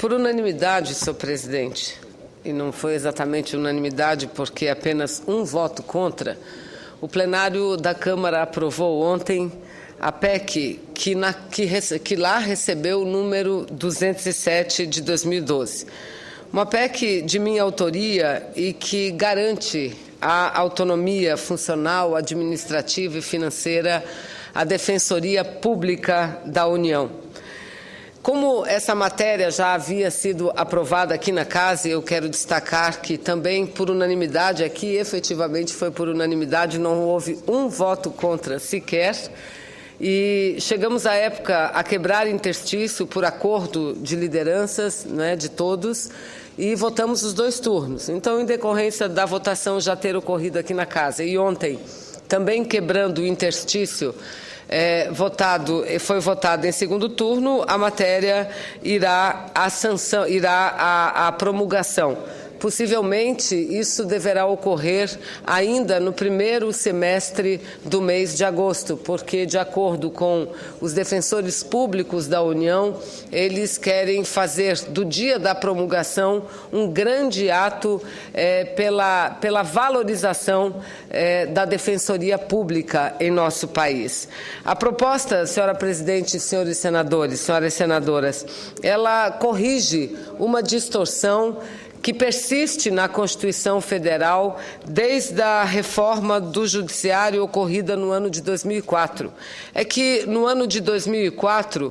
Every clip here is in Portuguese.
Por unanimidade, senhor presidente, e não foi exatamente unanimidade porque apenas um voto contra, o plenário da Câmara aprovou ontem a PEC que lá recebeu o número 207 de 2012. Uma PEC de minha autoria e que garante a autonomia funcional, administrativa e financeira à Defensoria Pública da União. Como essa matéria já havia sido aprovada aqui na Casa, eu quero destacar que também por unanimidade, aqui efetivamente foi por unanimidade, não houve um voto contra sequer, e chegamos à época a quebrar interstício por acordo de lideranças, né, de todos, e votamos os 2 turnos. Então, em decorrência da votação já ter ocorrido aqui na Casa, e ontem também quebrando o interstício, foi votado em segundo turno, a matéria irá à promulgação. Possivelmente, isso deverá ocorrer ainda no primeiro semestre do mês de agosto, porque, de acordo com os defensores públicos da União, eles querem fazer do dia da promulgação um grande ato pela valorização da Defensoria Pública em nosso país. A proposta, senhora presidente, senhores senadores, senhoras senadoras, ela corrige uma distorção que persiste na Constituição Federal desde a reforma do Judiciário ocorrida no ano de 2004. É que no ano de 2004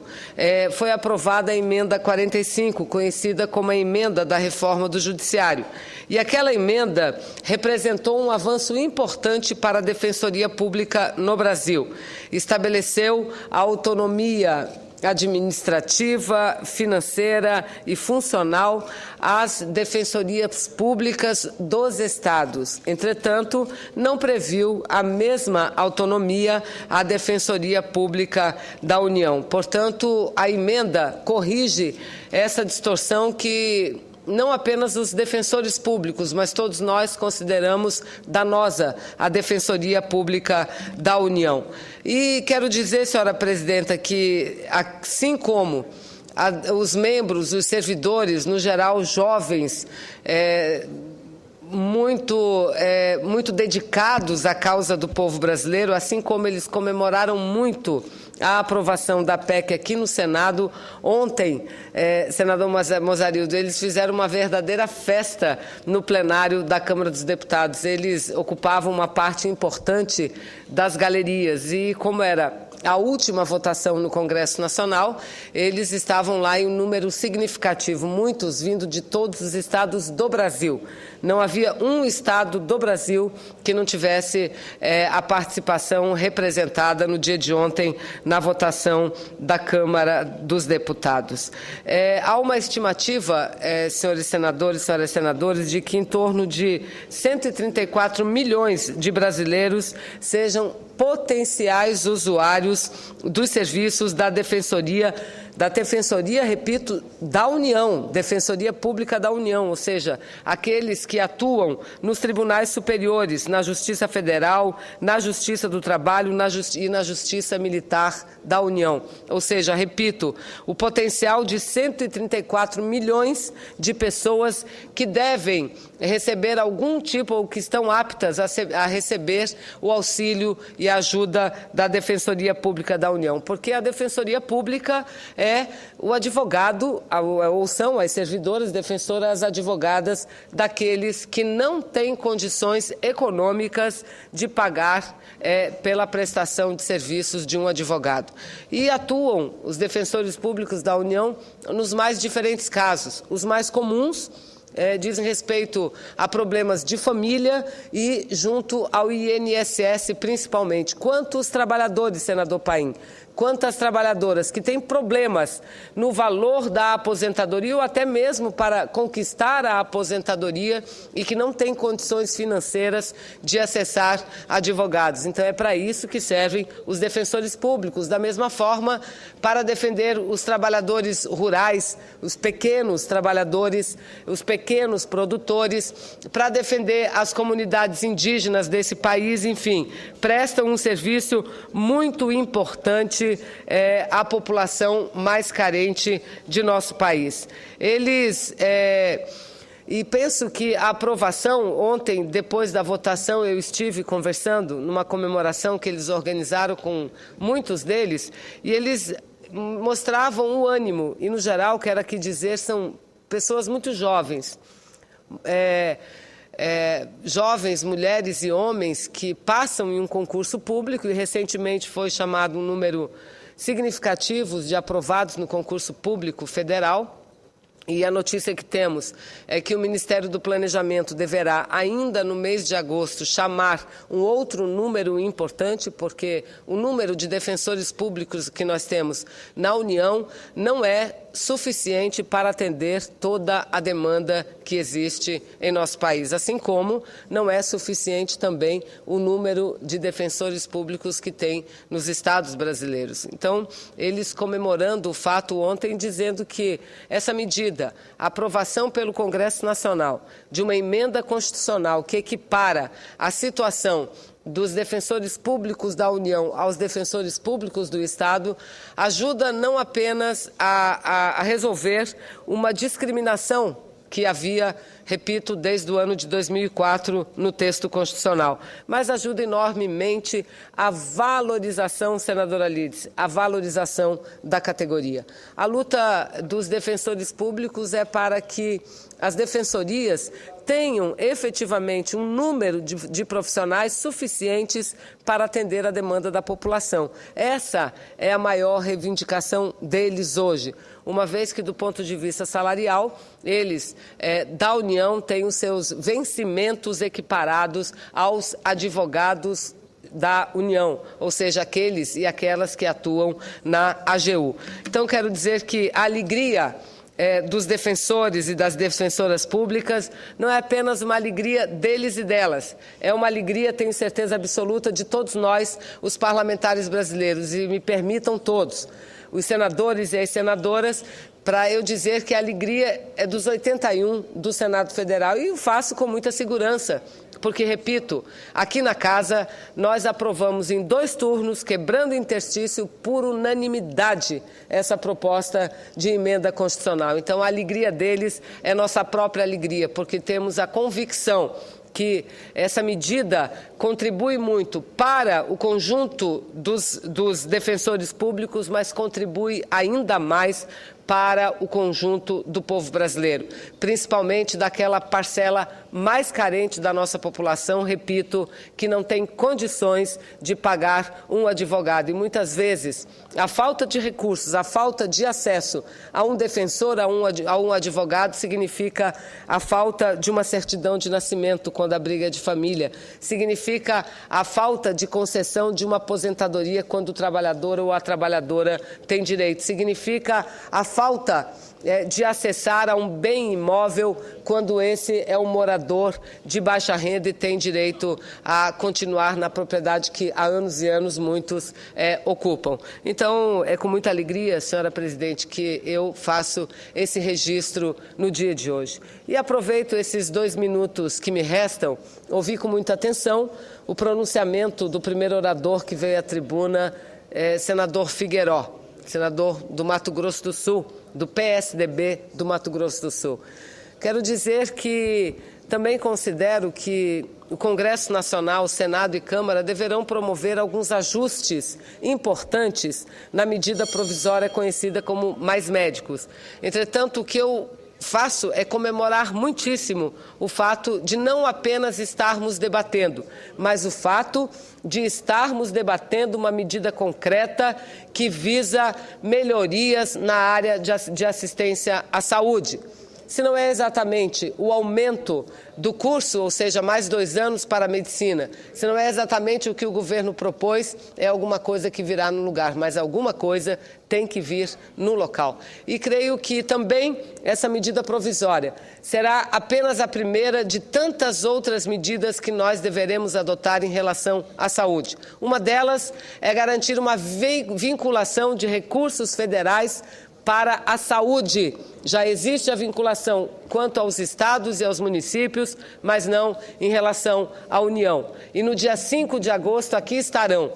foi aprovada a emenda 45, conhecida como a emenda da reforma do Judiciário. E aquela emenda representou um avanço importante para a Defensoria Pública no Brasil. Estabeleceu a autonomia administrativa, financeira e funcional às defensorias públicas dos estados. Entretanto, não previu a mesma autonomia à Defensoria Pública da União. Portanto, a emenda corrige essa distorção que não apenas os defensores públicos, mas todos nós consideramos danosa a Defensoria Pública da União. E quero dizer, senhora presidenta, que assim como os membros, os servidores, no geral jovens, muito dedicados à causa do povo brasileiro, assim como eles comemoraram muito a aprovação da PEC aqui no Senado. Ontem, senador Mozarildo, eles fizeram uma verdadeira festa no plenário da Câmara dos Deputados. Eles ocupavam uma parte importante das galerias e, como era a última votação no Congresso Nacional, eles estavam lá em um número significativo, muitos vindo de todos os estados do Brasil. Não havia um estado do Brasil que não tivesse a participação representada no dia de ontem na votação da Câmara dos Deputados. Há uma estimativa, senhores senadores, senhoras senadoras, de que em torno de 134 milhões de brasileiros sejam potenciais usuários dos serviços da Defensoria, repito, da União, Defensoria Pública da União, ou seja, aqueles que atuam nos tribunais superiores, na Justiça Federal, na Justiça do Trabalho e na Justiça Militar da União. Ou seja, repito, o potencial de 134 milhões de pessoas que devem receber algum tipo ou que estão aptas a receber o auxílio e a ajuda da Defensoria Pública da União, porque a Defensoria Pública é o advogado, ou são as servidoras, defensoras, advogadas daqueles que não têm condições econômicas de pagar pela prestação de serviços de um advogado. E atuam os defensores públicos da União nos mais diferentes casos. Os mais comuns dizem respeito a problemas de família e junto ao INSS principalmente. Quantos trabalhadores, senador Paim, quantas trabalhadoras que têm problemas no valor da aposentadoria ou até mesmo para conquistar a aposentadoria e que não têm condições financeiras de acessar advogados. Então, é para isso que servem os defensores públicos, da mesma forma para defender os trabalhadores rurais, os pequenos trabalhadores, os pequenos produtores, para defender as comunidades indígenas desse país, enfim, prestam um serviço muito importante principalmente a população mais carente de nosso país. E penso que a aprovação, ontem, depois da votação, eu estive conversando numa comemoração que eles organizaram com muitos deles, e eles mostravam o ânimo, e no geral, quero aqui dizer, são pessoas muito jovens, jovens, mulheres e homens que passam em um concurso público, e recentemente foi chamado um número significativo de aprovados no concurso público federal. E a notícia que temos é que o Ministério do Planejamento deverá, ainda no mês de agosto, chamar um outro número importante, porque o número de defensores públicos que nós temos na União não é suficiente para atender toda a demanda que existe em nosso país, assim como não é suficiente também o número de defensores públicos que tem nos estados brasileiros. Então, eles comemorando o fato ontem, dizendo que essa medida, a aprovação pelo Congresso Nacional de uma emenda constitucional que equipara a situação dos defensores públicos da União aos defensores públicos do Estado, ajuda não apenas a resolver uma discriminação que havia, repito, desde o ano de 2004 no texto constitucional, mas ajuda enormemente a valorização, senadora Lides, a valorização da categoria. A luta dos defensores públicos é para que as defensorias tenham efetivamente um número de profissionais suficientes para atender a demanda da população. Essa é a maior reivindicação deles hoje, uma vez que, do ponto de vista salarial, eles, da União, têm os seus vencimentos equiparados aos advogados da União, ou seja, aqueles e aquelas que atuam na AGU. Então, quero dizer que a alegria dos defensores e das defensoras públicas não é apenas uma alegria deles e delas, é uma alegria, tenho certeza absoluta, de todos nós, os parlamentares brasileiros, e me permitam todos, os senadores e as senadoras, para eu dizer que a alegria é dos 81 do Senado Federal, e o faço com muita segurança, porque, repito, aqui na Casa nós aprovamos em 2 turnos, quebrando interstício, por unanimidade, essa proposta de emenda constitucional. Então, a alegria deles é nossa própria alegria, porque temos a convicção que essa medida contribui muito para o conjunto dos defensores públicos, mas contribui ainda mais para o conjunto do povo brasileiro, principalmente daquela parcela mais carente da nossa população, repito, que não tem condições de pagar um advogado. E muitas vezes a falta de recursos, a falta de acesso a um defensor, a um advogado, significa a falta de uma certidão de nascimento quando a briga é de família, significa a falta de concessão de uma aposentadoria quando o trabalhador ou a trabalhadora tem direito, significa a falta de acessar a um bem imóvel quando esse é um morador de baixa renda e tem direito a continuar na propriedade que há anos e anos muitos ocupam. Então, é com muita alegria, senhora presidente, que eu faço esse registro no dia de hoje. E aproveito esses 2 minutos que me restam, ouvi com muita atenção o pronunciamento do primeiro orador que veio à tribuna, senador Figueiró, senador do Mato Grosso do Sul, do PSDB do Mato Grosso do Sul. Quero dizer que também considero que o Congresso Nacional, Senado e Câmara deverão promover alguns ajustes importantes na medida provisória conhecida como Mais Médicos. Entretanto, o que eu faço é comemorar muitíssimo o fato de não apenas estarmos debatendo, mas o fato de estarmos debatendo uma medida concreta que visa melhorias na área de assistência à saúde. Se não é exatamente o aumento do curso, ou seja, mais 2 anos para a medicina, se não é exatamente o que o governo propôs, é alguma coisa que virá no lugar, mas alguma coisa tem que vir no local. E creio que também essa medida provisória será apenas a primeira de tantas outras medidas que nós deveremos adotar em relação à saúde. Uma delas é garantir uma vinculação de recursos federais para a saúde. Já existe a vinculação quanto aos estados e aos municípios, mas não em relação à União. E no dia 5 de agosto aqui estarão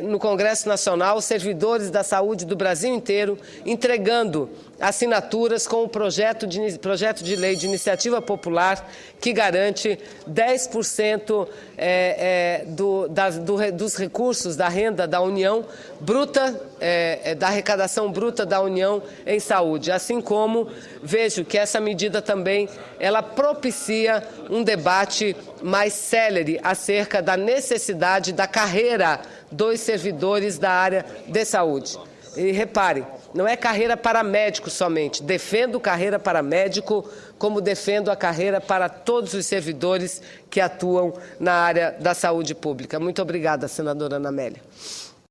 no Congresso Nacional, servidores da saúde do Brasil inteiro, entregando assinaturas com o projeto de lei de iniciativa popular que garante 10% dos recursos da renda da União bruta, da arrecadação bruta da União em saúde. Assim como vejo que essa medida também ela propicia um debate mais célere acerca da necessidade da carreira dos servidores da área de saúde. E repare, não é carreira para médico somente. Defendo carreira para médico, como defendo a carreira para todos os servidores que atuam na área da saúde pública. Muito obrigada, senadora Ana Amélia.